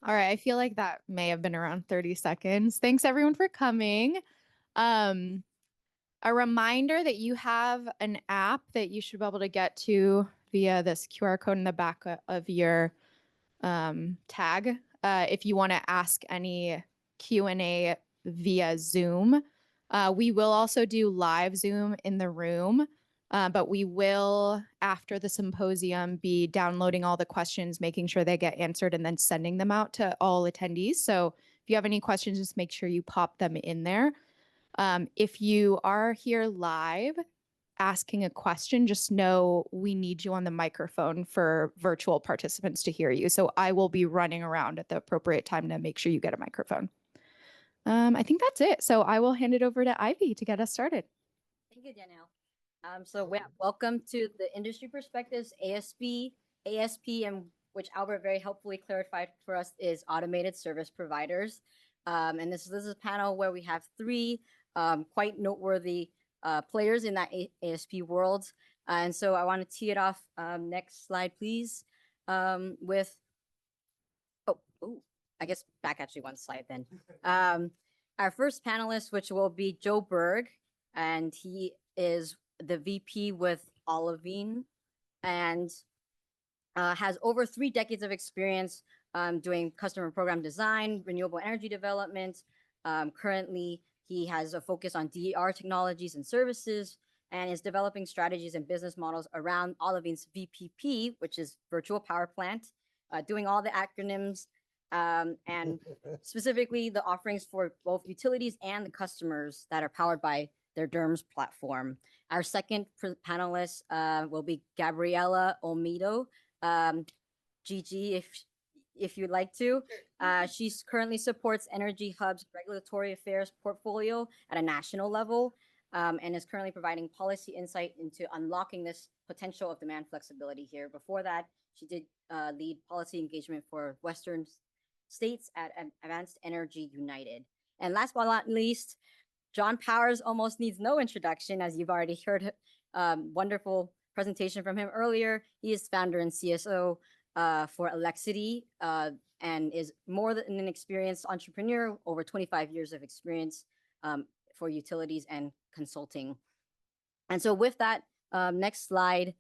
All right, I feel like that may have been around 30 seconds. Thanks everyone for coming. Um, a reminder that you have an app that you should be able to get to via this QR code in the back of your tag. If you want to ask any Q&A via Zoom. We will also do live Zoom in the room, but we will, after the symposium, be downloading all the questions, making sure they get answered, and then sending them out to all attendees. So if you have any questions, just make sure you pop them in there. If you are here live asking a question, just know we need you on the microphone for virtual participants to hear you. So I will be running around at the appropriate time to make sure you get a microphone. I think that's it. So I will hand it over to Ivy to get us started. Thank you, Danielle. Welcome to the Industry Perspectives ASP, and which Albert very helpfully clarified for us is Automated Service Providers. And this is a panel where we have three quite noteworthy players in that ASP world. And so I want to tee it off. Next slide, please. I guess back actually one slide then. Our first panelist, which will be Joe Berg, and he is the VP with Olivine and has over 3 decades of experience doing customer program design, renewable energy development. Currently, he has a focus on DER technologies and services and is developing strategies and business models around Olivine's VPP, which is Virtual Power Plant, doing all the acronyms and specifically the offerings for both utilities and the customers that are powered by their DERMS platform. Our second panelist will be Gabriela Olmedo. Gigi, if you'd like to. She currently supports Energy Hub's regulatory affairs portfolio at a national level and is currently providing policy insight into unlocking this potential of demand flexibility here. Before that, she did lead policy engagement for Western states at Advanced Energy United. And last but not least, John Powers almost needs no introduction, as you've already heard wonderful presentation from him earlier. He is founder and CSO for Alexity and is more than an experienced entrepreneur, over 25 years of experience for utilities and consulting. And so with that, next slide,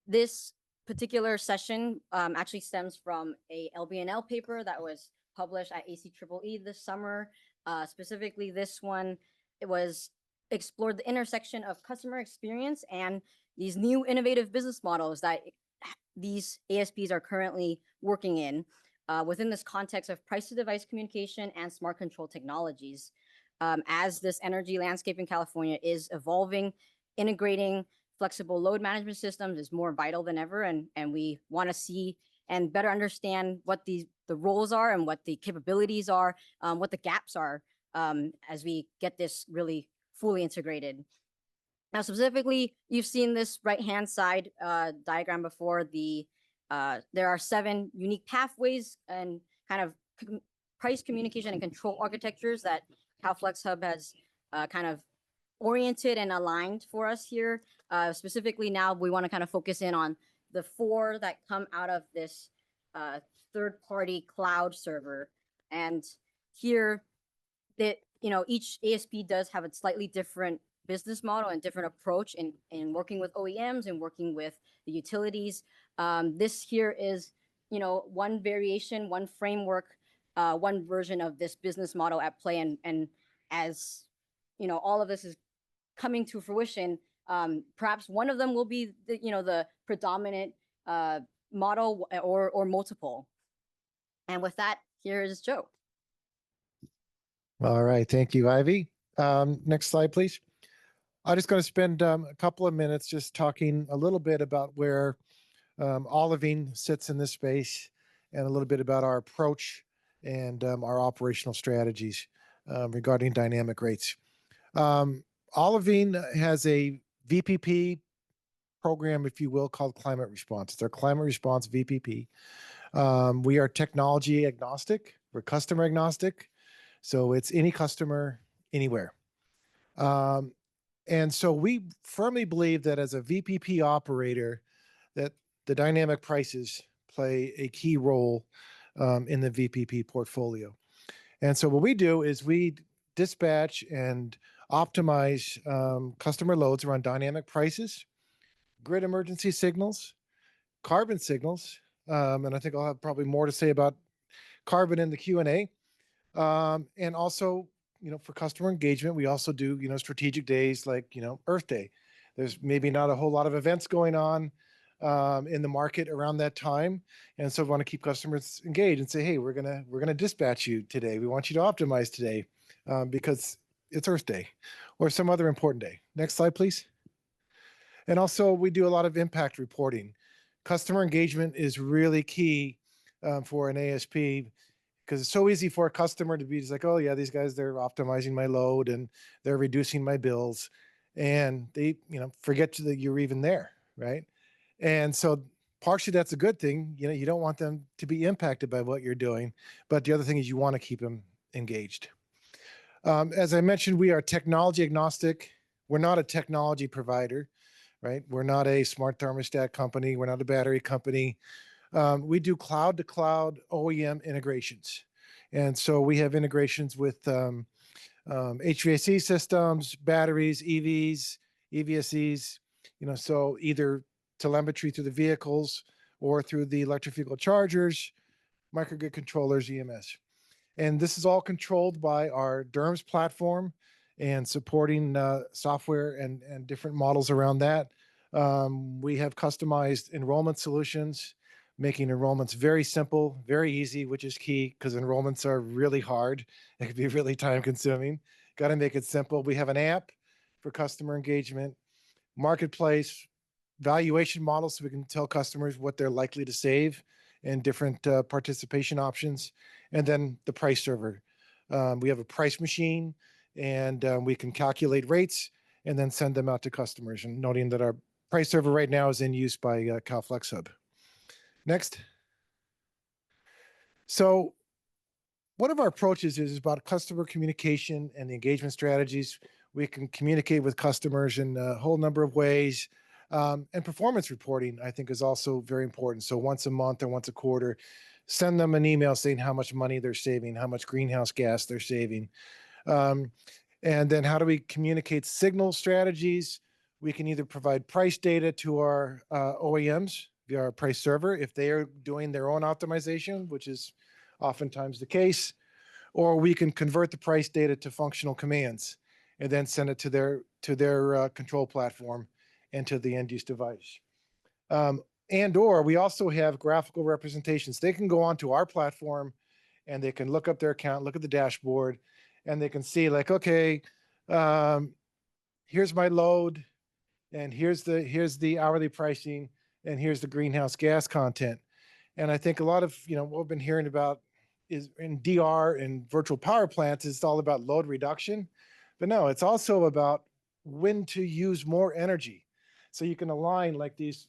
this particular session actually stems from a LBNL paper that was published at ACEEE this summer. Specifically, this one, it was explored the intersection of customer experience and these new innovative business models that these ASPs are currently working in within this context of price-to-device communication and smart control technologies. As this energy landscape in California is evolving, integrating flexible load management systems is more vital than ever, and we want to see and better understand what the roles are and what the capabilities are, what the gaps are as we get this really fully integrated. Now, specifically, you've seen this right-hand side diagram before. There are 7 unique pathways and kind of price communication and control architectures that CalFlex Hub has kind of oriented and aligned for us here. Specifically now, we want to kind of focus in on the 4 that come out of this third-party cloud server. And here, each ASP does have a slightly different business model and different approach in working with OEMs and working with the utilities. This here is, one variation, one framework, one version of this business model at play. And as, all of this is coming to fruition, perhaps one of them will be the predominant model or multiple. And with that, here is Joe. All right, thank you, Ivy. Next slide, please. I'm just going to spend a couple of minutes just talking a little bit about where Olivine sits in this space and a little bit about our approach and our operational strategies regarding dynamic rates. Olivine has a VPP program, if you will, called Climate Response. It's our Climate Response VPP. We are technology agnostic. We're customer agnostic. So it's any customer, anywhere. And so we firmly believe that as a VPP operator, that the dynamic prices play a key role in the VPP portfolio. And so what we do is we dispatch and optimize customer loads around dynamic prices, grid emergency signals, carbon signals, and I think I'll have probably more to say about carbon in the Q&A. And also, for customer engagement, we also do, strategic days like, Earth Day. There's maybe not a whole lot of events going on in the market around that time. And so we want to keep customers engaged and say, hey, we're gonna dispatch you today. We want you to optimize today because it's Earth Day or some other important day. Next slide, please. And also we do a lot of impact reporting. Customer engagement is really key for an ASP because it's so easy for a customer to be just like, oh yeah, these guys, they're optimizing my load and they're reducing my bills. And they, forget that you're even there, right? And so partially that's a good thing. You don't want them to be impacted by what you're doing. But the other thing is you want to keep them engaged. As I mentioned, we are technology agnostic. We're not a technology provider, right? We're not a smart thermostat company. We're not a battery company. We do cloud to cloud OEM integrations. And so we have integrations with HVAC systems, batteries, EVs, EVSEs, so either telemetry through the vehicles or through the electric vehicle chargers, microgrid controllers, EMS. And this is all controlled by our DERMS platform and supporting software and different models around that. We have customized enrollment solutions, making enrollments very simple, very easy, which is key because enrollments are really hard. It can be really time consuming. Got to make it simple. We have an app for customer engagement, marketplace, valuation models so we can tell customers what they're likely to save and different participation options. And then the price server. We have a price machine and we can calculate rates and then send them out to customers. And noting that our price server right now is in use by CalFlex Hub. Next. So one of our approaches is about customer communication and the engagement strategies. We can communicate with customers in a whole number of ways. And performance reporting, I think, is also very important. So once a month or once a quarter, send them an email saying how much money they're saving, how much greenhouse gas they're saving. And then how do we communicate signal strategies? We can either provide price data to our OEMs via our price server if they are doing their own optimization, which is oftentimes the case, or we can convert the price data to functional commands and then send it to their control platform and to the end use device. And/or we also have graphical representations. They can go onto our platform and they can look up their account, look at the dashboard, and they can see like, okay, here's my load, and here's the hourly pricing, and here's the greenhouse gas content. And I think a lot of what we've been hearing about is in DR and virtual power plants, it's all about load reduction. But no, it's also about when to use more energy. So you can align like these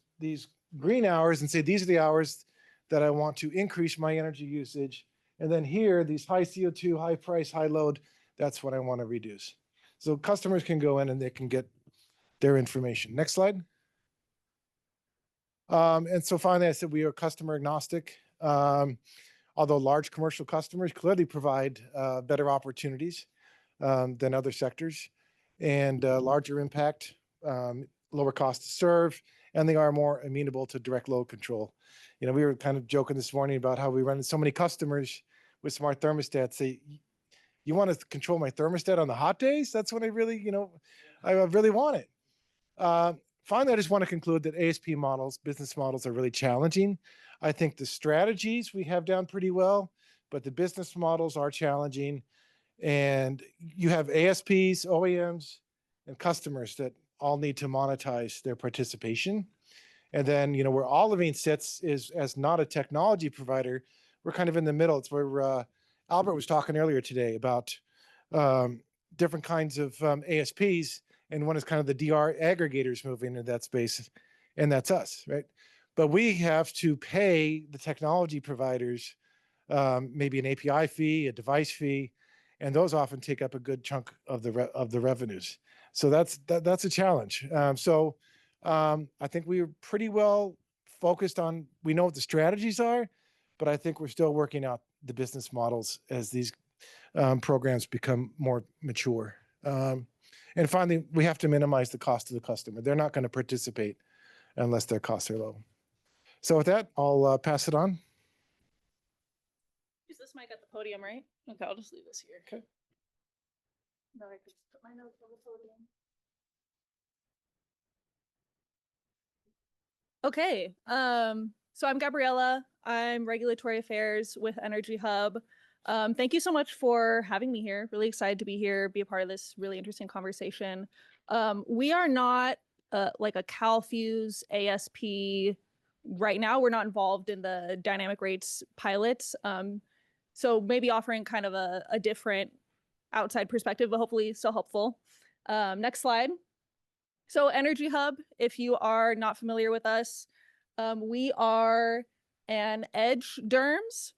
green hours and say, these are the hours that I want to increase my energy usage. And then here, these high CO2, high price, high load, that's what I want to reduce. So customers can go in and they can get their information. Next slide. And so finally, I said we are customer agnostic. Although large commercial customers clearly provide better opportunities than other sectors and larger impact, lower cost to serve, and they are more amenable to direct load control. We were kind of joking this morning about how we run into so many customers with smart thermostats say, you want to control my thermostat on the hot days? That's when I really, I really want it. Finally, I just want to conclude that ASP models, business models are really challenging. I think the strategies we have down pretty well, but the business models are challenging. And you have ASPs, OEMs, and customers that all need to monetize their participation. And then, where Olivine sits is as not a technology provider, we're kind of in the middle. It's where Albert was talking earlier today about different kinds of ASPs. And one is kind of the DR aggregators moving into that space, and that's us, right? But we have to pay the technology providers maybe an API fee, a device fee, and those often take up a good chunk of the revenues. So that's a challenge. I think we were pretty well focused on, we know what the strategies are, but I think we're still working out the business models as these programs become more mature. And finally, we have to minimize the cost to the customer. They're not going to participate unless their costs are low. So with that, I'll pass it on. Use this mic at the podium, right? Okay, I'll just leave this here. Okay. No, I could put my notes on the podium. Okay, so I'm Gabriella. I'm Regulatory Affairs with Energy Hub. Thank you so much for having me here. Really excited to be here, be a part of this really interesting conversation. We are not like a CalFuse ASP right now. We're not involved in the dynamic rates pilots. So maybe offering kind of a different outside perspective, but hopefully still helpful. Next slide. So Energy Hub, if you are not familiar with us, we are an edge DERMS.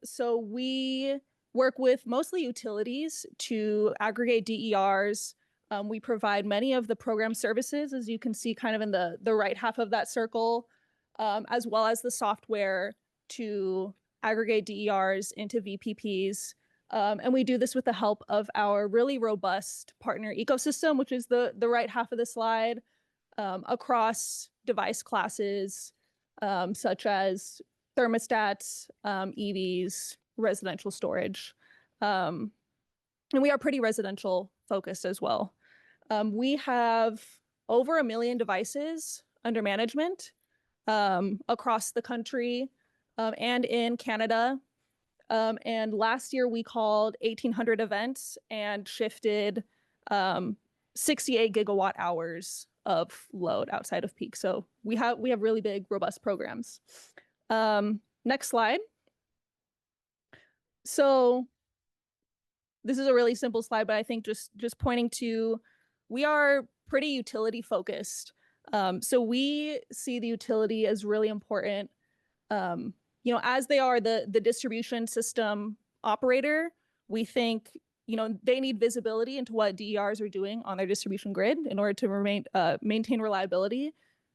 So we work with mostly utilities to aggregate DERs. We provide many of the program services, as you can see kind of in the right half of that circle, as well as the software to aggregate DERs into VPPs. And we do this with the help of our really robust partner ecosystem, which is the right half of the slide, across device classes, such as thermostats, EVs, residential storage. And we are pretty residential focused as well. We have over 1 million devices under management across the country and in Canada. And last year we called 1,800 events and shifted 68 gigawatt hours of load outside of peak. So we have really big, robust programs. Next slide. So this is a really simple slide, but I think just pointing to, we are pretty utility focused. So we see the utility as really important. You know, as they are the distribution system operator, we think, you know, they need visibility into what DERs are doing on their distribution grid in order to maintain reliability.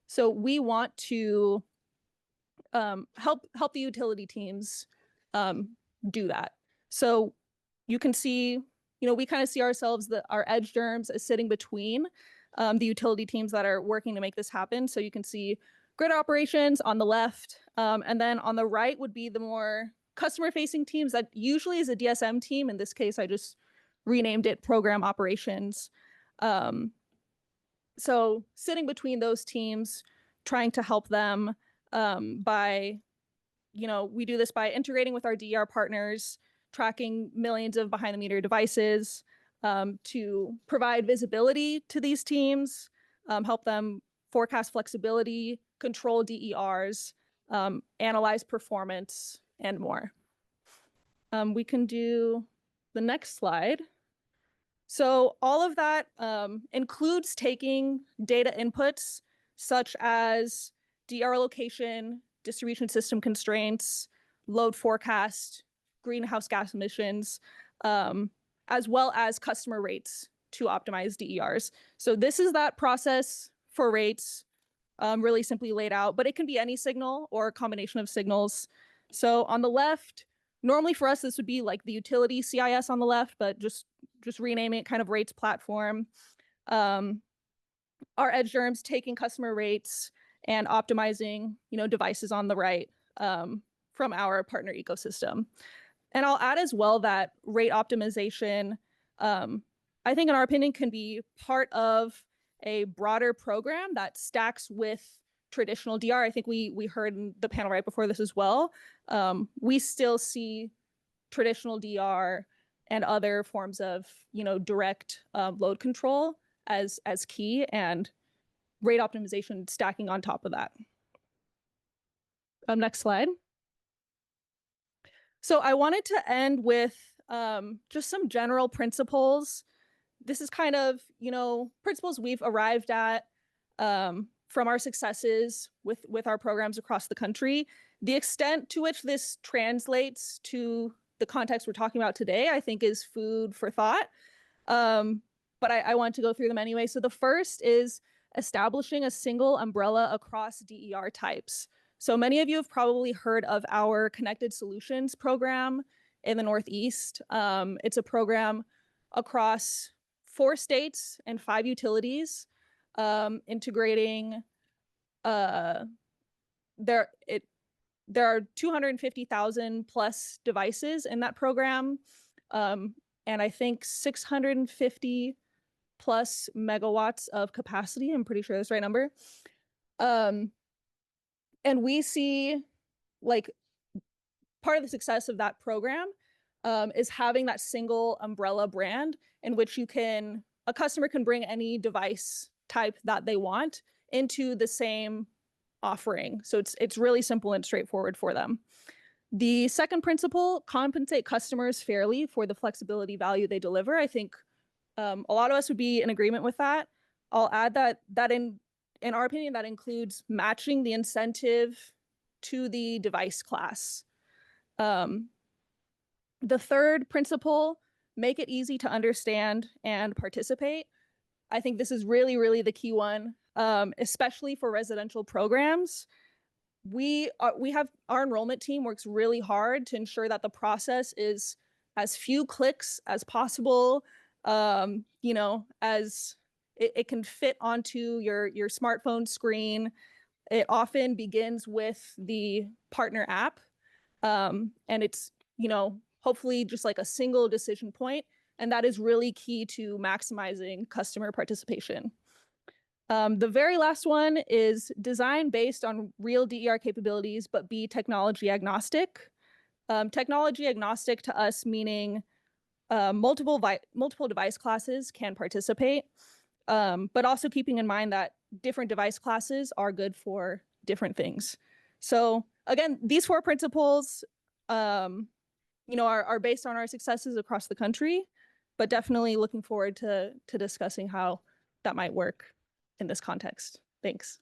So we want to help the utility teams do that. So you can see, you know, we kind of see ourselves, our edge DERMS, as sitting between the utility teams that are working to make this happen. So you can see grid operations on the left, and then on the right would be the more customer-facing teams. That usually is a DSM team. In this case, I just renamed it program operations. So sitting between those teams, trying to help them by, you know, we do this by integrating with our DER partners, tracking millions of behind-the-meter devices to provide visibility to these teams, help them forecast flexibility, control DERs, analyze performance, and more. We can do the next slide. So all of that includes taking data inputs such as DER location, distribution system constraints, load forecast, greenhouse gas emissions, as well as customer rates to optimize DERs. So this is that process for rates, really simply laid out, but it can be any signal or a combination of signals. So on the left, normally for us, this would be like the utility CIS on the left, but just renaming it kind of rates platform. Our edge DERMS taking customer rates and optimizing, you know, devices on the right from our partner ecosystem. And I'll add as well that rate optimization, I think in our opinion, can be part of a broader program that stacks with traditional DR. I think we heard in the panel right before this as well. We still see traditional DR and other forms of, you know, direct load control as key, and rate optimization stacking on top of that. Next slide. So I wanted to end with just some general principles. This is kind of, you know, principles we've arrived at from our successes with our programs across the country. The extent to which this translates to the context we're talking about today, I think, is food for thought. But I want to go through them anyway. So the first is establishing a single umbrella across DER types. So many of you have probably heard of our Connected Solutions program in the Northeast. It's a program across 4 states and 5 utilities, integrating there are 250,000 plus devices in that program, and I think 650 plus megawatts of capacity. I'm pretty sure that's the right number. And we see, like, part of the success of that program is having that single umbrella brand in which a customer can bring any device type that they want into the same offering. So it's really simple and straightforward for them. The second principle, compensate customers fairly for the flexibility value they deliver. I think a lot of us would be in agreement with that. I'll add that in our opinion, that includes matching the incentive to the device class. The third principle, make it easy to understand and participate. I think this is really, really the key one, especially for residential programs. We have our enrollment team works really hard to ensure that the process is as few clicks as possible, as it can fit onto your smartphone screen. It often begins with the partner app, and it's, hopefully just like a single decision point. And that is really key to maximizing customer participation. The very last one is design based on real DER capabilities, but be technology agnostic. Technology agnostic to us meaning multiple device classes can participate, but also keeping in mind that different device classes are good for different things. So again, these 4 principles, are based on our successes across the country, but definitely looking forward to discussing how that might work in this context. Thanks.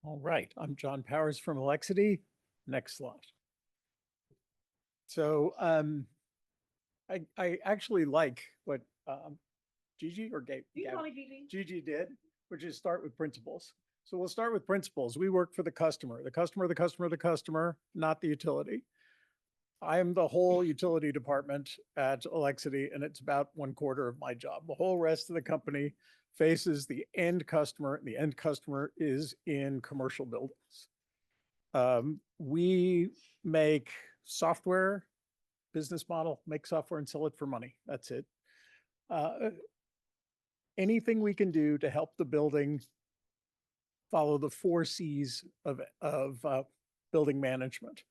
All right, I'm John Powers from Alexity. Next slide. So I actually like what Gigi or Gabe? You can call me Gigi. Gigi did, which is start with principles. So we'll start with principles. We work for the customer, not the utility. I am the whole utility department at Alexity, and it's about 1/4 of my job. The whole rest of the company faces the end customer, and the end customer is in commercial buildings. We make software, business model, make software and sell it for money. That's it. Anything we can do to help the building follow the 4 C's of building management.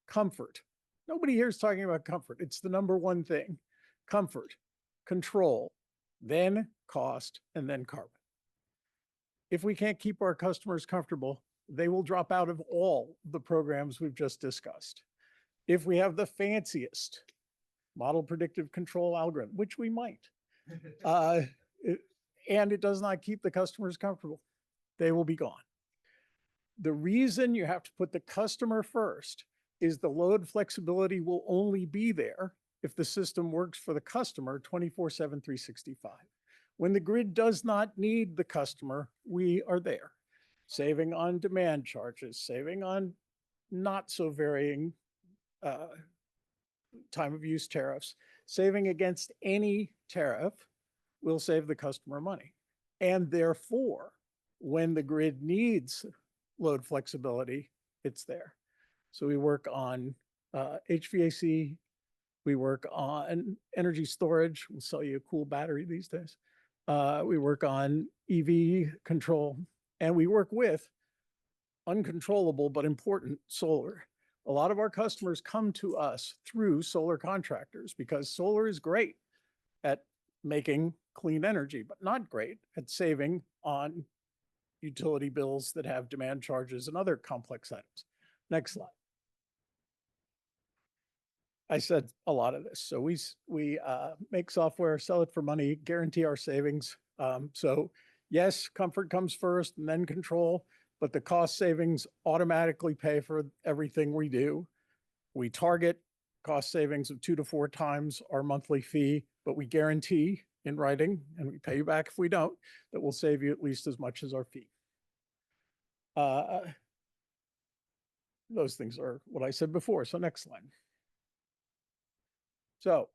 Comfort. Nobody here is talking about comfort. It's the #1 thing. Comfort, control, then cost, and then carbon. If we can't keep our customers comfortable, they will drop out of all the programs we've just discussed. If we have the fanciest model predictive control algorithm, which we might, and it does not keep the customers comfortable, they will be gone. The reason you have to put the customer first is the load flexibility will only be there if the system works for the customer 24/7, 365. When the grid does not need the customer, we are there. Saving on demand charges, saving on not so varying time of use tariffs, saving against any tariff will save the customer money. And therefore, when the grid needs load flexibility, it's there. So we work on HVAC, we work on energy storage. We'll sell you a cool battery these days. We work on EV control, and we work with uncontrollable but important solar. A lot of our customers come to us through solar contractors because solar is great at making clean energy, but not great at saving on utility bills that have demand charges and other complex items. Next slide. I said a lot of this. So we make software, sell it for money, guarantee our savings. So yes, comfort comes first and then control, but the cost savings automatically pay for everything we do. We target cost savings of 2 to 4 times our monthly fee, but we guarantee in writing, and we pay you back if we don't, that we'll save you at least as much as our fee. Those things are what I said before. So next slide. So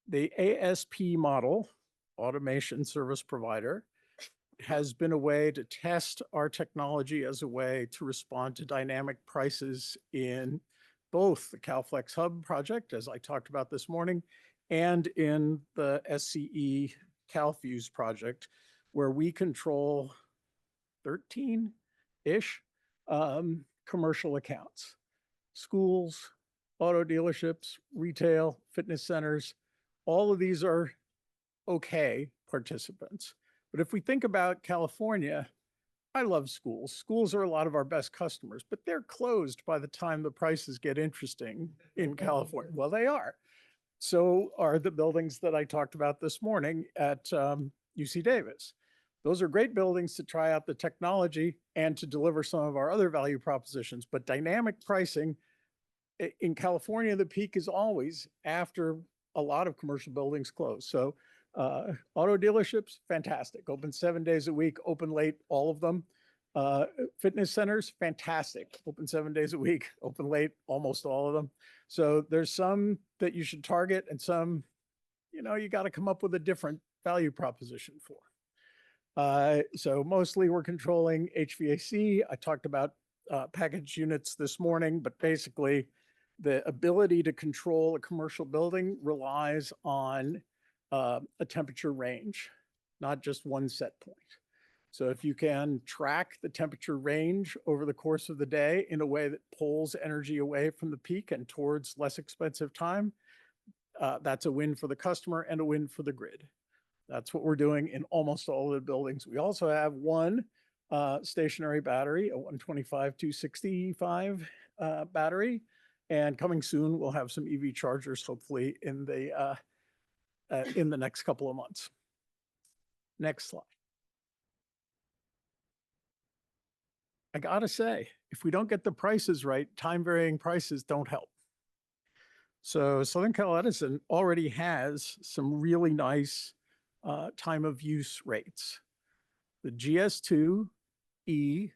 the ASP model, automation service provider, has been a way to test our technology as a way to respond to dynamic prices in both the CalFlex Hub project, as I talked about this morning, and in the SCE CalFuse project, where we control 13-ish commercial accounts, schools, auto dealerships, retail, fitness centers. All of these are okay participants. But if we think about California, I love schools. Schools are a lot of our best customers, but they're closed by the time the prices get interesting in California. Well, they are. So are the buildings that I talked about this morning at UC Davis. Those are great buildings to try out the technology and to deliver some of our other value propositions. But dynamic pricing in California, the peak is always after a lot of commercial buildings close. So auto dealerships, fantastic. Open 7 days a week, open late, all of them. Fitness centers, fantastic. Open 7 days a week, open late, almost all of them. So there's some that you should target and some, you got to come up with a different value proposition for. So mostly we're controlling HVAC. I talked about package units this morning, but basically the ability to control a commercial building relies on a temperature range, not just one set point. So if you can track the temperature range over the course of the day in a way that pulls energy away from the peak and towards less expensive time, that's a win for the customer and a win for the grid. That's what we're doing in almost all of the buildings. We also have one stationary battery, a 125/265 battery, and coming soon we'll have some EV chargers, hopefully in the next couple of months. Next slide. I gotta say, if we don't get the prices right, time varying prices don't help. So Southern Cal Edison already has some really nice time of use rates. The GS2E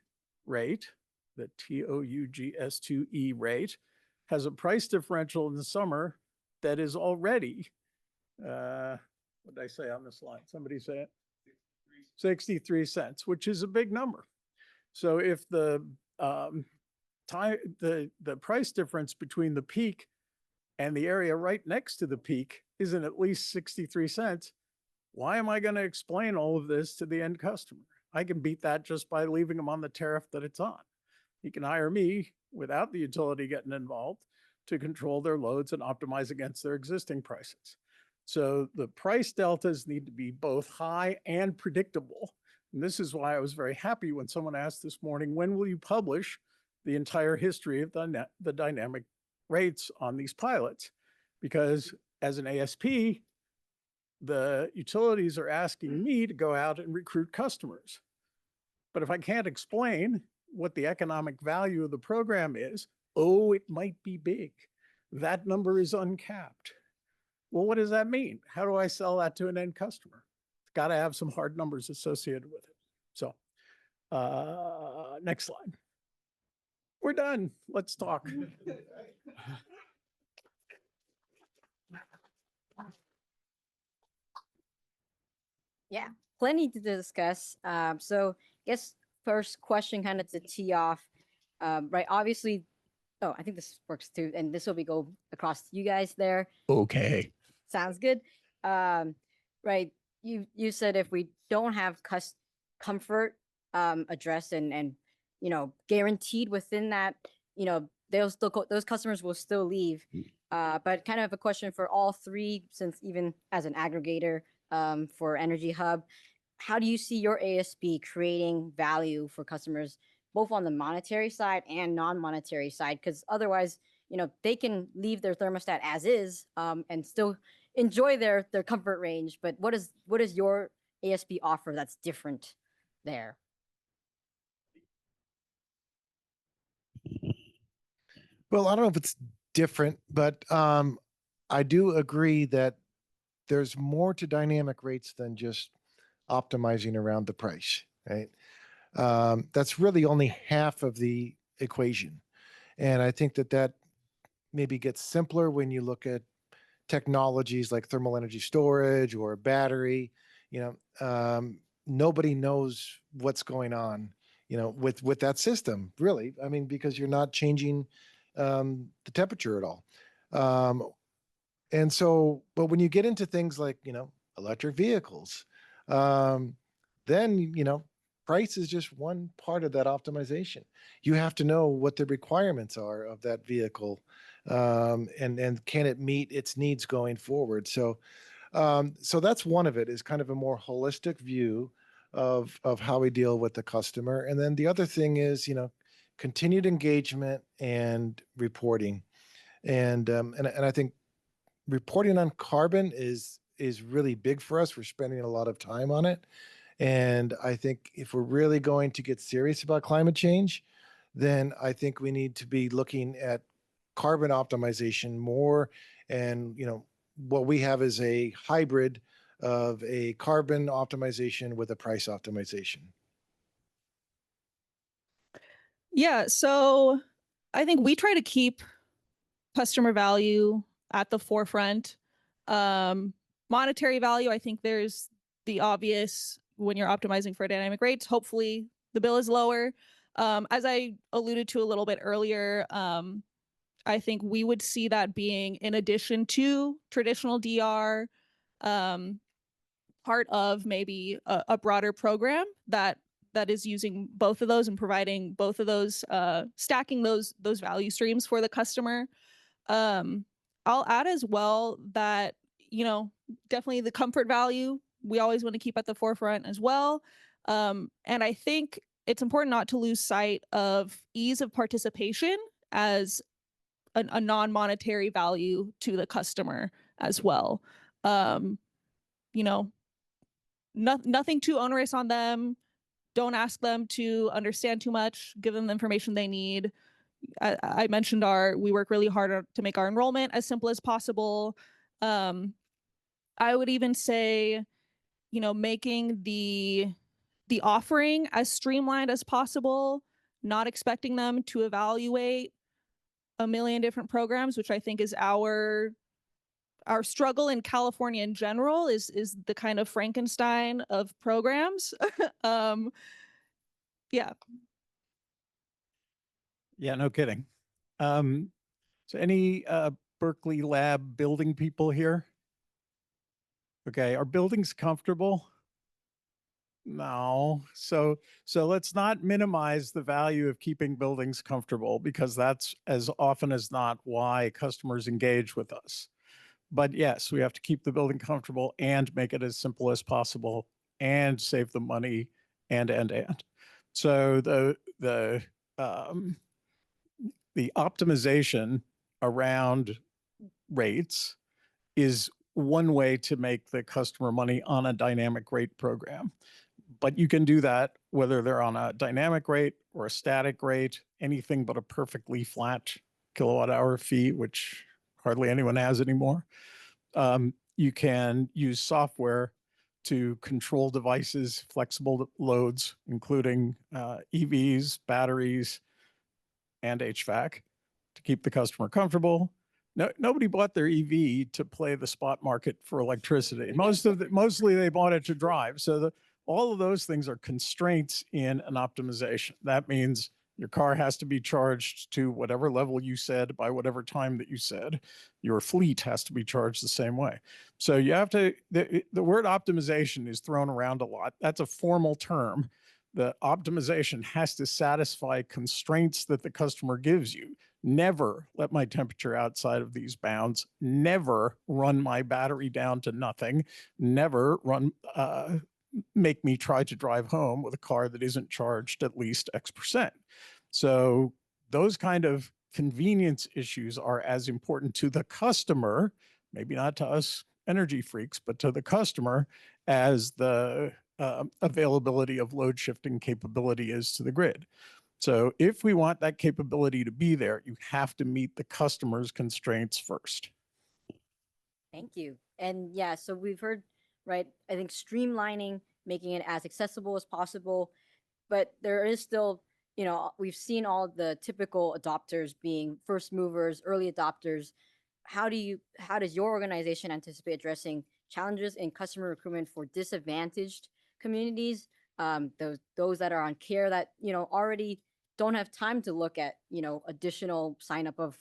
rate, the TOUGS2E rate, has a price differential in the summer that is already, what did I say on this line? Somebody say it? 63 cents, which is a big number. So if the price difference between the peak and the area right next to the peak isn't at least 63 cents, why am I going to explain all of this to the end customer? I can beat that just by leaving them on the tariff that it's on. He can hire me without the utility getting involved to control their loads and optimize against their existing prices. So the price deltas need to be both high and predictable. And this is why I was very happy when someone asked this morning, when will you publish the entire history of the dynamic rates on these pilots? Because as an ASP, the utilities are asking me to go out and recruit customers. But if I can't explain what the economic value of the program is, oh, it might be big. That number is uncapped. Well, what does that mean? How do I sell that to an end customer? It's got to have some hard numbers associated with it. So next slide. We're done. Let's talk. Yeah, plenty to discuss. So I guess first question kind of to tee off, right? Obviously, oh, I think this works too. And this will be go across to you guys there. Okay. Sounds good. Right. You said if we don't have comfort addressed and guaranteed within that, those customers will still leave. But kind of a question for all three, since even as an aggregator for Energy Hub, how do you see your ASP creating value for customers, both on the monetary side and non-monetary side? Because otherwise, they can leave their thermostat as is and still enjoy their comfort range. But what is your ASP offer that's different there? Well, I don't know if it's different, but I do agree that there's more to dynamic rates than just optimizing around the price, right? That's really only half of the equation. And I think that that maybe gets simpler when you look at technologies like thermal energy storage or battery. Nobody knows what's going on, with that system, really. I mean, because you're not changing the temperature at all. And so, but when you get into things like, electric vehicles, then, price is just one part of that optimization. You have to know what the requirements are of that vehicle, and can it meet its needs going forward. So that's one of it, is kind of a more holistic view of how we deal with the customer. And then the other thing is, continued engagement and reporting. And I think reporting on carbon is really big for us. We're spending a lot of time on it. And I think if we're really going to get serious about climate change, then I think we need to be looking at carbon optimization more. And, what we have is a hybrid of a carbon optimization with a price optimization. Yeah, so I think we try to keep customer value at the forefront. Monetary value, I think there's the obvious when you're optimizing for dynamic rates. Hopefully the bill is lower. As I alluded to a little bit earlier, I think we would see that being in addition to traditional DR, part of maybe a broader program that is using both of those and providing both of those, stacking those value streams for the customer. I'll add as well that, definitely the comfort value, we always want to keep at the forefront as well. And I think it's important not to lose sight of ease of participation as a non-monetary value to the customer as well. Nothing too onerous on them. Don't ask them to understand too much. Give them the information they need. I mentioned we work really hard to make our enrollment as simple as possible. I would even say, making the offering as streamlined as possible, not expecting them to evaluate a million different programs, which I think is our struggle in California in general, is the kind of Frankenstein of programs. Yeah. Yeah, no kidding. So any Berkeley lab building people here? Okay, are buildings comfortable? No. So let's not minimize the value of keeping buildings comfortable, because that's as often as not why customers engage with us. But yes, we have to keep the building comfortable and make it as simple as possible and save the money and. So the optimization around rates is one way to make the customer money on a dynamic rate program. But you can do that whether they're on a dynamic rate or a static rate, anything but a perfectly flat kilowatt hour fee, which hardly anyone has anymore. You can use software to control devices, flexible loads, including EVs, batteries, and HVAC, to keep the customer comfortable. No, nobody bought their EV to play the spot market for electricity. Mostly they bought it to drive. So all of those things are constraints in an optimization. That means your car has to be charged to whatever level you said by whatever time that you said. Your fleet has to be charged the same way. So you have to, the word optimization is thrown around a lot. That's a formal term. The optimization has to satisfy constraints that the customer gives you. Never let my temperature outside of these bounds. Never run my battery down to nothing. Never make me try to drive home with a car that isn't charged at least X%. So those kind of convenience issues are as important to the customer, maybe not to us energy freaks, but to the customer, as the availability of load shifting capability is to the grid. So if we want that capability to be there, you have to meet the customer's constraints first. Thank you. And yeah, so we've heard, right, I think streamlining, making it as accessible as possible, but there is still, you know, we've seen all the typical adopters being first movers, early adopters. How does your organization anticipate addressing challenges in customer recruitment for disadvantaged communities, those that are on care that, you know, already don't have time to look at, you know, additional sign up of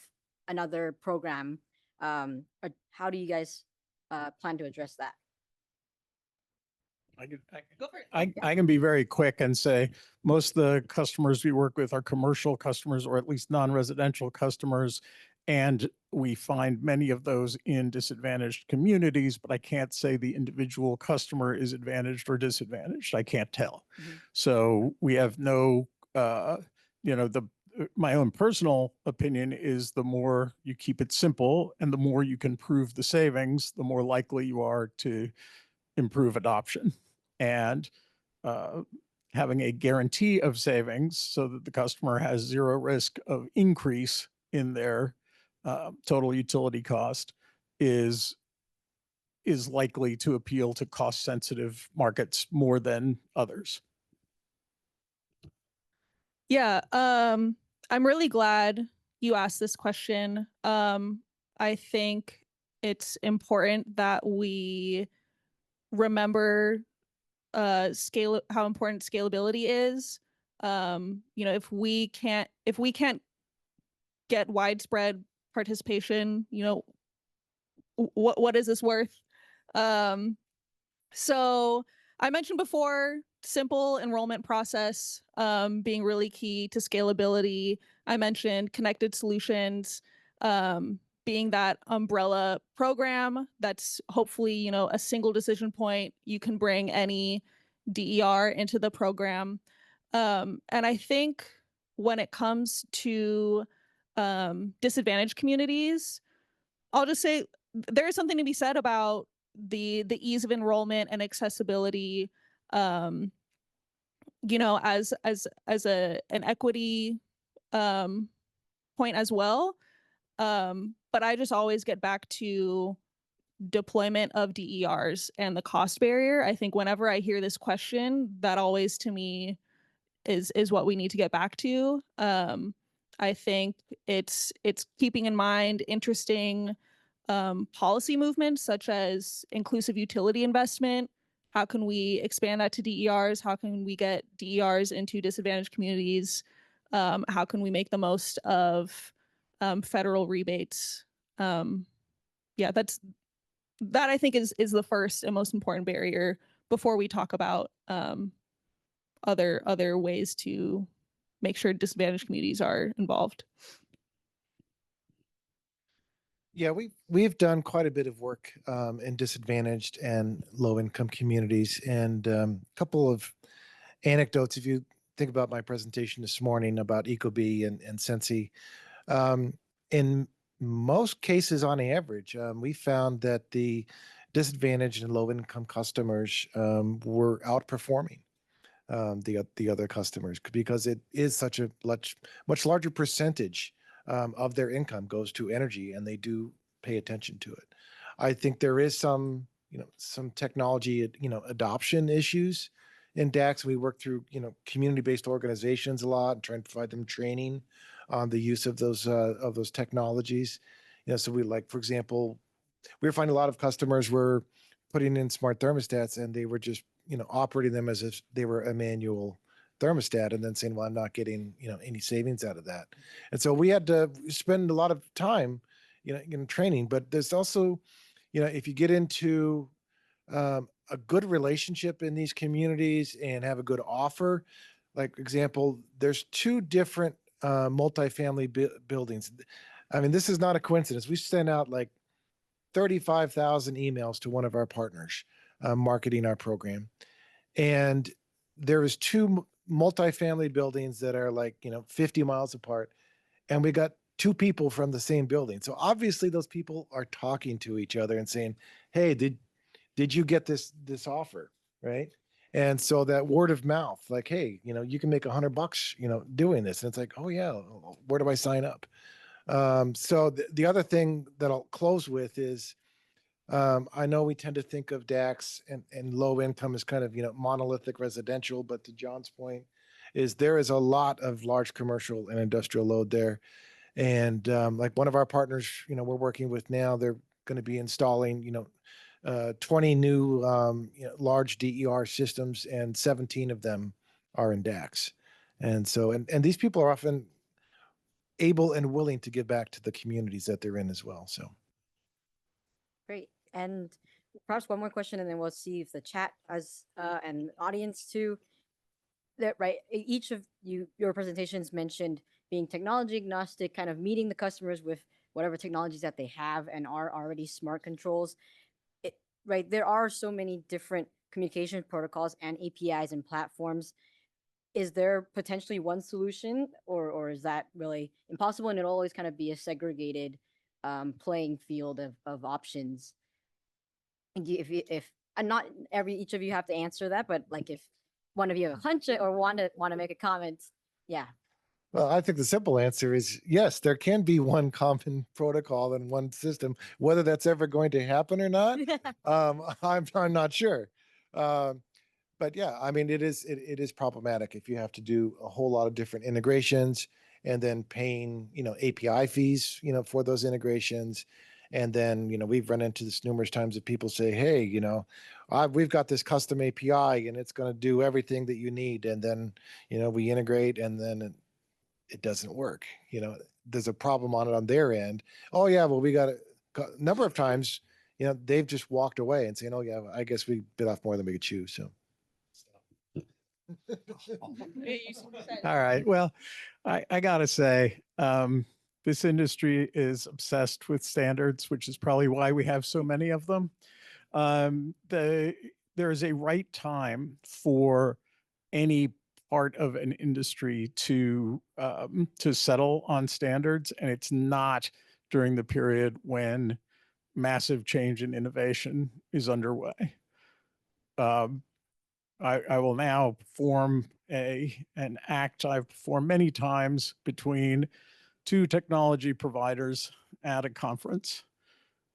another program? How do you guys plan to address that? Go for it. I can be very quick and say most of the customers we work with are commercial customers or at least non-residential customers. And we find many of those in disadvantaged communities, but I can't say the individual customer is advantaged or disadvantaged. I can't tell. Mhm. So we have no, my own personal opinion is the more you keep it simple and the more you can prove the savings, the more likely you are to improve adoption. And having a guarantee of savings so that the customer has zero risk of increase in their total utility cost is likely to appeal to cost sensitive markets more than others. Yeah, I'm really glad you asked this question. I think it's important that we remember how important scalability is. You know, if we can't get widespread participation, you know, what is this worth? So I mentioned before, simple enrollment process being really key to scalability. I mentioned connected solutions being that umbrella program that's hopefully, you know, a single decision point. You can bring any DER into the program. And I think when it comes to disadvantaged communities, I'll just say there is something to be said about the ease of enrollment and accessibility, you know, as an equity point as well. But I just always get back to deployment of DERs and the cost barrier. I think whenever I hear this question, that always to me is what we need to get back to. I think it's keeping in mind interesting policy movements such as inclusive utility investment. How can we expand that to DERs? How can we get DERs into disadvantaged communities? How can we make the most of federal rebates? Yeah, that I think is the first and most important barrier before we talk about other ways to make sure disadvantaged communities are involved. Yeah, we've done quite a bit of work in disadvantaged and low income communities, and a couple of anecdotes. If you think about my presentation this morning about Ecobee and Sensi, in most cases, on average, we found that the disadvantaged and low income customers were outperforming the other customers because it is such a much larger percentage of their income goes to energy, and they do pay attention to it. I think there is some technology adoption issues in DAX. We work through community-based organizations a lot and trying to provide them training on the use of those technologies. So we, like, for example, we were finding a lot of customers were putting in smart thermostats and they were just operating them as if they were a manual thermostat, and then saying, well, I'm not getting any savings out of that. And so we had to spend a lot of time in training. But there's also if you get into a good relationship in these communities and have a good offer, like example, there's two different multifamily buildings. I mean, this is not a coincidence. We sent out like 35,000 emails to one of our partners marketing our program. And there was two multifamily buildings that are like, 50 miles apart. And we got two people from the same building. So obviously those people are talking to each other and saying, hey, did you get this offer? Right. And so that word of mouth, like, hey, you can make $100, doing this. And it's like, oh yeah, where do I sign up? So the other thing that I'll close with is, I know we tend to think of DAX and low income as kind of, monolithic residential, but to John's point, is there is a lot of large commercial and industrial load there. And like one of our partners, we're working with now, they're going to be installing, 20 new large DER systems, and 17 of them are in DAX. And so, and these people are often able and willing to give back to the communities that they're in as well. So. Great. And perhaps one more question, and then we'll see if the chat as and audience too. That right. Each of your presentations mentioned being technology agnostic, kind of meeting the customers with whatever technologies that they have and are already smart controls. Right. There are so many different communication protocols and APIs and platforms. Is there potentially one solution, or is that really impossible? And it'll always kind of be a segregated playing field of options. And if and not each of you have to answer that, but like if one of you have a hunch or want to make a comment, yeah. Well, I think the simple answer is yes, there can be one common protocol and one system. Whether that's ever going to happen or not, I'm not sure. But yeah, I mean, it is problematic if you have to do a whole lot of different integrations and then paying, API fees, for those integrations. And then, we've run into this numerous times that people say, hey, we've got this custom API and it's going to do everything that you need. And then, we integrate and then it doesn't work. There's a problem on it on their end. Oh yeah, well, we got a number of times, they've just walked away and saying, oh yeah, I guess we bit off more than we could chew. So. All right. Well, I gotta say, this industry is obsessed with standards, which is probably why we have so many of them. There is a right time for any part of an industry to settle on standards, and it's not during the period when massive change and innovation is underway. I will now form an act I've performed many times between two technology providers at a conference.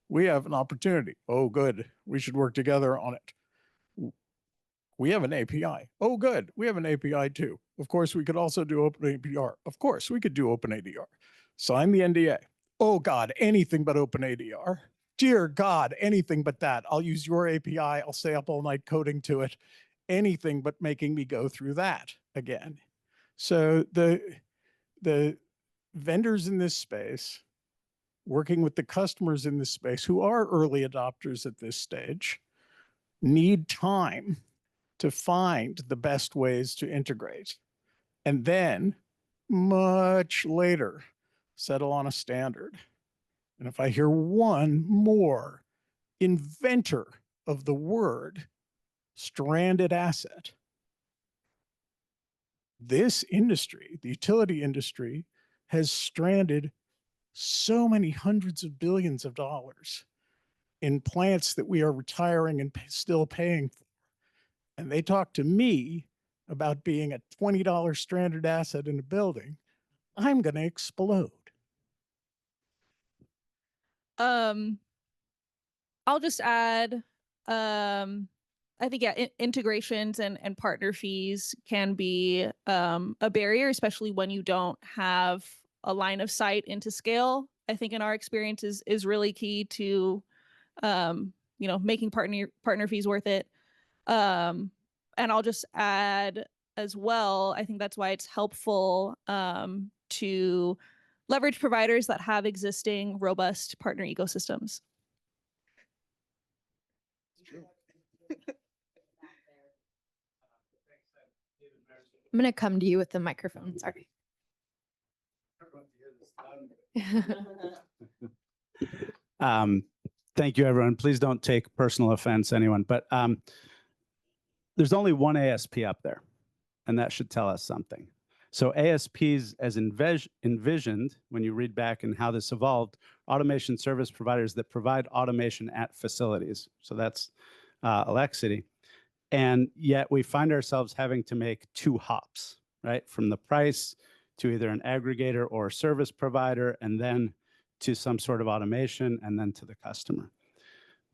We have an opportunity. Oh, good. We should work together on it. We have an API. Oh, good. We have an API too. Of course, we could also do OpenADR. Of course, we could do OpenADR. Sign the NDA. Oh, God, anything but OpenADR. Dear God, anything but that. I'll use your API. I'll stay up all night coding to it. Anything but making me go through that again. So the vendors in this space, working with the customers in this space who are early adopters at this stage, need time to find the best ways to integrate. And then much later, settle on a standard. And if I hear one more inventor of the word stranded asset, this industry, the utility industry, has stranded so many hundreds of billions of dollars in plants that we are retiring and still paying for. And they talk to me about being a $20 stranded asset in a building, I'm going to explode. I'll just add, I think, yeah, integrations and partner fees can be a barrier, especially when you don't have a line of sight into scale. I think in our experience is really key to, making partner fees worth it. And I'll just add as well, I think that's why it's helpful to leverage providers that have existing robust partner ecosystems. I'm going to come to you with the microphone. Sorry. Thank you, everyone. Please don't take personal offense, anyone, but there's only one ASP up there, and that should tell us something. So ASPs, as envisioned, when you read back and how this evolved, automation service providers that provide automation at facilities. So that's Alexity. And yet we find ourselves having to make two hops, right? From the price to either an aggregator or a service provider, and then to some sort of automation, and then to the customer.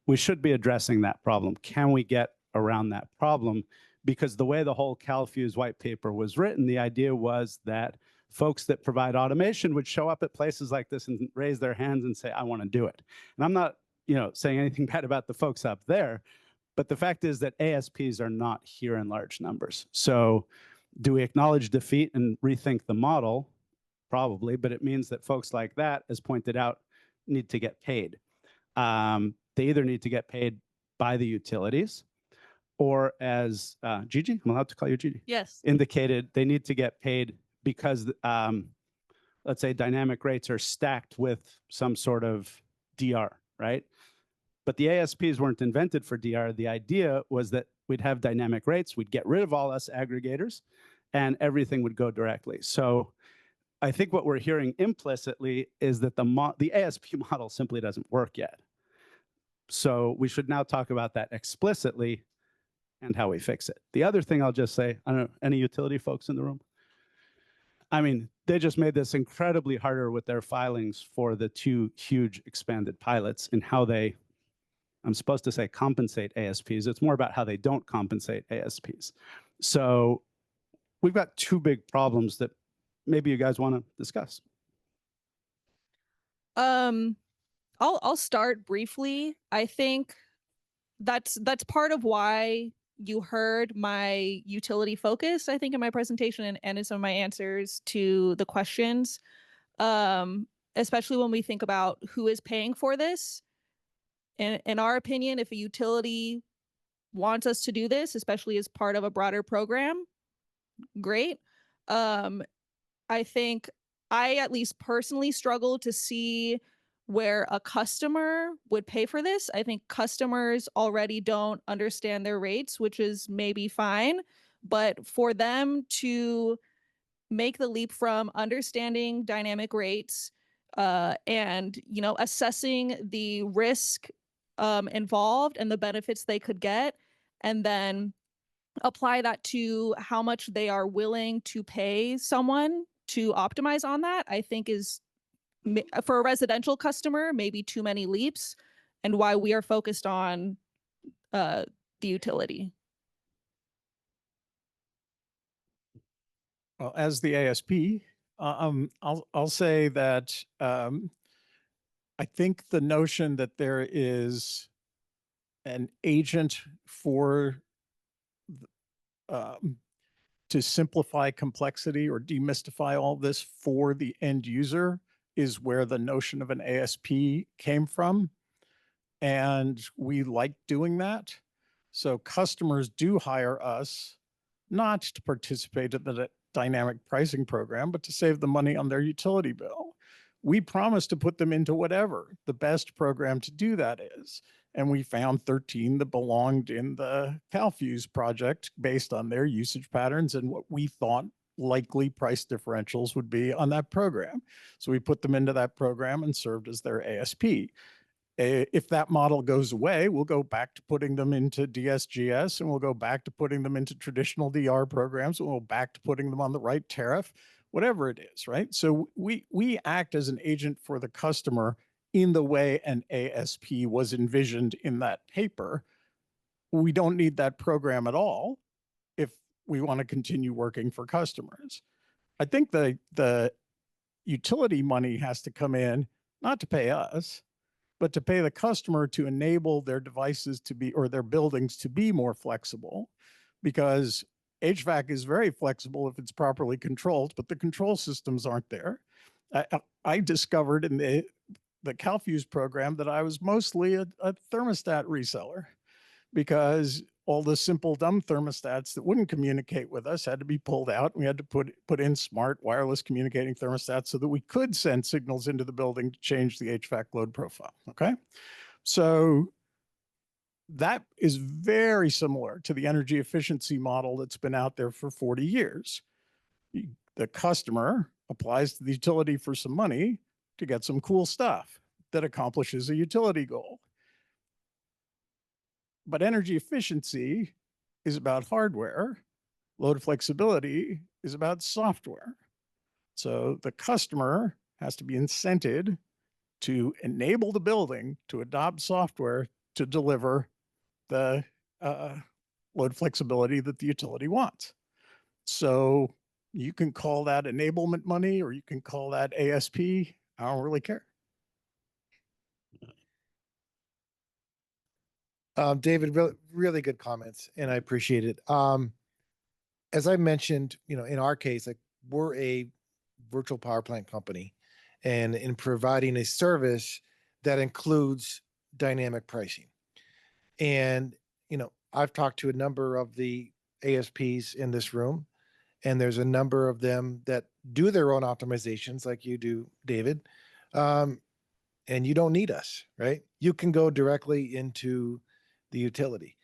We should be addressing that problem. Can we get around that problem? Because the way the whole CalFuse white paper was written, the idea was that folks that provide automation would show up at places like this and raise their hands and say, I want to do it. And I'm not, saying anything bad about the folks up there, but the fact is that ASPs are not here in large numbers. So do we acknowledge defeat and rethink the model? Probably, but it means that folks like that, as pointed out, need to get paid. They either need to get paid by the utilities, or as Gigi, I'm allowed to call you Gigi, Yes. indicated, they need to get paid because, let's say, dynamic rates are stacked with some sort of DR, right? But the ASPs weren't invented for DR. The idea was that we'd have dynamic rates, we'd get rid of all us aggregators, and everything would go directly. So I think what we're hearing implicitly is that the ASP model simply doesn't work yet. So we should now talk about that explicitly and how we fix it. The other thing I'll just say, I don't know, any utility folks in the room? I mean, they just made this incredibly harder with their filings for the two huge expanded pilots and how they, I'm supposed to say compensate ASPs. It's more about how they don't compensate ASPs. So we've got two big problems that maybe you guys want to discuss. I'll start briefly. I think that's part of why you heard my utility focus, I think, in my presentation and in some of my answers to the questions. Especially when we think about who is paying for this. In our opinion, if a utility wants us to do this, especially as part of a broader program, great. I think I at least personally struggle to see where a customer would pay for this. I think customers already don't understand their rates, which is maybe fine. But for them to make the leap from understanding dynamic rates and assessing the risk involved and the benefits they could get, and then apply that to how much they are willing to pay someone to optimize on that, I think is, for a residential customer, maybe too many leaps, and why we are focused on the utility. Well, as the ASP, I'll say that I think the notion that there is an agent for to simplify complexity or demystify all this for the end user is where the notion of an ASP came from. And we like doing that. So customers do hire us not to participate in the dynamic pricing program, but to save the money on their utility bill. We promise to put them into whatever the best program to do that is. And we found 13 that belonged in the CalFuse project based on their usage patterns and what we thought likely price differentials would be on that program. So we put them into that program and served as their ASP. If that model goes away, we'll go back to putting them into DSGS, and we'll go back to putting them into traditional DR programs, and we'll back to putting them on the right tariff, whatever it is, right? So we act as an agent for the customer in the way an ASP was envisioned in that paper. We don't need that program at all if we want to continue working for customers. I think the utility money has to come in, not to pay us, but to pay the customer to enable their devices to be, or their buildings to be more flexible, because HVAC is very flexible if it's properly controlled, but the control systems aren't there. I discovered in the CalFuse program that I was mostly a thermostat reseller, because all the simple dumb thermostats that wouldn't communicate with us had to be pulled out. We had to put in smart wireless communicating thermostats so that we could send signals into the building to change the HVAC load profile, okay? So that is very similar to the energy efficiency model that's been out there for 40 years. The customer applies to the utility for some money to get some cool stuff that accomplishes a utility goal. But energy efficiency is about hardware. Load flexibility is about software. So the customer has to be incented to enable the building to adopt software to deliver the load flexibility that the utility wants. So you can call that enablement money or you can call that ASP. I don't really care. David, really good comments, and I appreciate it. As I mentioned, in our case, like we're a virtual power plant company, and in providing a service that includes dynamic pricing. And, I've talked to a number of the ASPs in this room, and there's a number of them that do their own optimizations like you do, David. And you don't need us, right? You can go directly into the utility.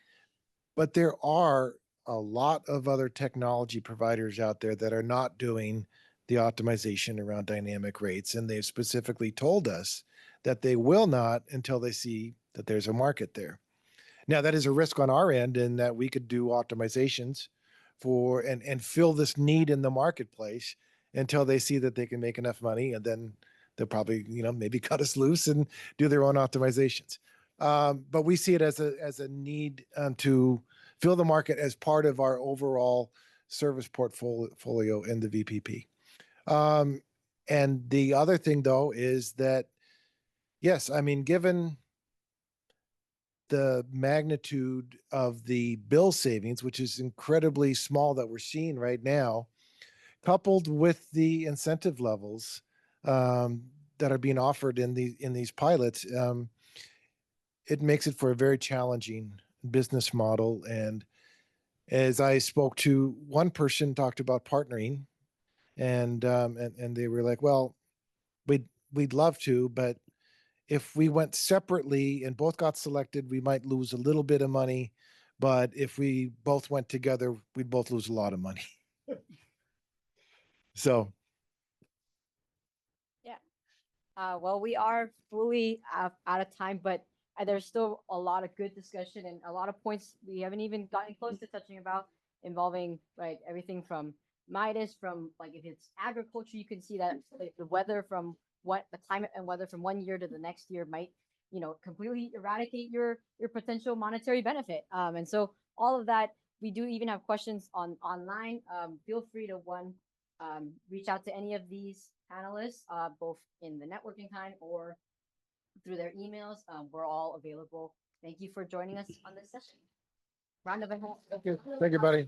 But there are a lot of other technology providers out there that are not doing the optimization around dynamic rates. And they've specifically told us that they will not until they see that there's a market there. Now, that is a risk on our end in that we could do optimizations for and fill this need in the marketplace until they see that they can make enough money, and then they'll probably, maybe cut us loose and do their own optimizations. But we see it as a need to fill the market as part of our overall service portfolio in the VPP. And the other thing, though, is that, yes, I mean, given the magnitude of the bill savings, which is incredibly small that we're seeing right now, coupled with the incentive levels that are being offered in these pilots, it makes it for a very challenging business model. And as I spoke to, one person talked about partnering, and they were like, "Well, we'd love to, but if we went separately and both got selected, we might lose a little bit of money. But if we both went together, we'd both lose a lot of money." So, Well, we are fully out of time, but there's still a lot of good discussion and a lot of points we haven't even gotten close to touching about, involving like everything from Midas, from like if it's agriculture, you can see that like, the weather from the climate and weather from one year to the next year might, completely eradicate your potential monetary benefit. And so all of that, we do even have questions online. Feel free to reach out to any of these panelists, both in the networking kind or through their emails. We're all available. Thank you for joining us on this session. Round of applause. thank you, buddy.